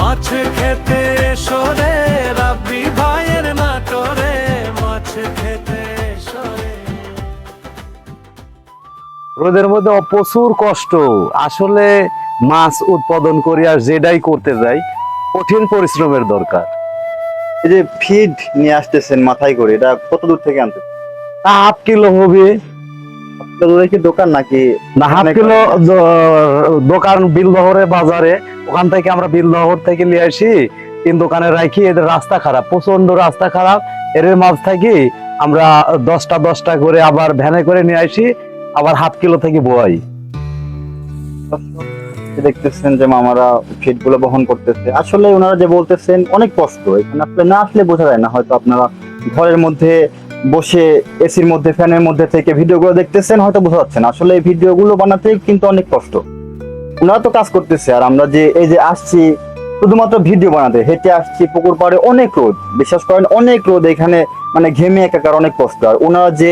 মাছ খেতে এসো রে রাব্বি ভাইয়ের নাটোরে, মাছ খেতে এসো রে। রোদের মধ্যে প্রচুর কষ্ট, আসলে মাছ উৎপাদন করি আর যেটাই করতে যাই কঠিন পরিশ্রমের দরকার। এই যে ফিড নিয়ে আসতেছেন মাথায় করে, এটা কত দূর থেকে আনতে? হাফ কিলো হবে আপনাদের কি দোকান নাকি? না, হাফ কিলো দোকান বিলদহরে বাজারে, ওখান থেকে আমরা বিলদহর থেকে নিয়ে আসি, তিন দোকানে রাখি। এদের রাস্তা খারাপ, প্রচন্ড রাস্তা খারাপ, এর মাছ থাকি আমরা 10টা করে আবার ভ্যানে করে নিয়ে আসি, আবার হাফ কিলো থেকে বই। দেখতেছেন যে মামারা ফিড গুলো বহন করতেছে, আসলে ওনারা যে বলতেছেন অনেক কষ্ট। এখানে আসলে না আসলে বোঝা যায় না, হয়তো আপনারা ঘরের মধ্যে বসে এসির মধ্যে ফ্যানের মধ্যে থেকে ভিডিও গুলো দেখতেছেন, হয়তো বোঝা যাচ্ছে না। আসলে এই ভিডিও গুলো বানাতে কিন্তু অনেক কষ্ট। ওনারা তো কাজ করতেছে, আর আমরা যে এই যে আসছি শুধুমাত্র ভিডিও বানাতে, হেঁটে আসছি, পুকুর পাড়ে অনেক রোদ, বিশ্বাস করেন অনেক রোদ, এখানে মানে ঘেমে একাকার, অনেক কষ্ট। আর ওনারা যে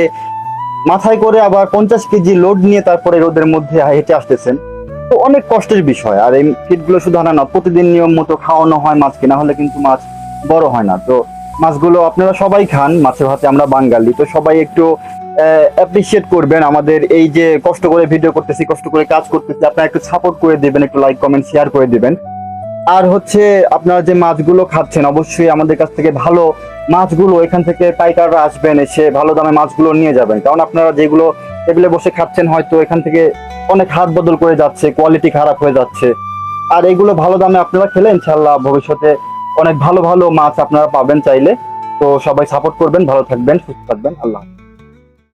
মাথায় করে আবার 50 কেজি লোড নিয়ে তারপরে রোদের মধ্যে হেঁটে আসতেছেন, তো অনেক কষ্টের বিষয়। আর এই ফিড গুলো শুধু আনা না, প্রতিদিন নিয়ম মতো খাওয়ানো হয় মাছকে, না হলে কিন্তু মাছ বড় হয় না। তো মাছগুলো আপনারা সবাই খান, মাছে ভাতে আমরা বাঙালি, তো সবাই একটু অ্যাপ্রিসিয়েট করবেন আমাদের এই যে কষ্ট করে ভিডিও করতেছি, কষ্ট করে কাজ করতেছি। আপনারা একটু সাপোর্ট করে দিবেন, একটু লাইক কমেন্ট শেয়ার করে দিবেন। আর হচ্ছে আপনারা যে মাছগুলো খাচ্ছেন, অবশ্যই আমাদের কাছ থেকে ভালো মাছগুলো, এখান থেকে পাইকাররা আসবেন, এসে ভালো দামে মাছগুলো নিয়ে যাবেন। কারণ আপনারা যেগুলো টেবিলে বসে খাচ্ছেন, হয়তো এখান থেকে অনেক হাত বদল করে যাচ্ছে, কোয়ালিটি খারাপ হয়ে যাচ্ছে। আর এগুলো ভালো দামে আপনারা খেলে ইনশাল্লাহ ভবিষ্যতে অনেক ভালো ভালো মাছ আপনারা পাবেন চাইলে। তো সবাই সাপোর্ট করবেন, ভালো থাকবেন, সুস্থ থাকবেন, আল্লাহ হাফেজ।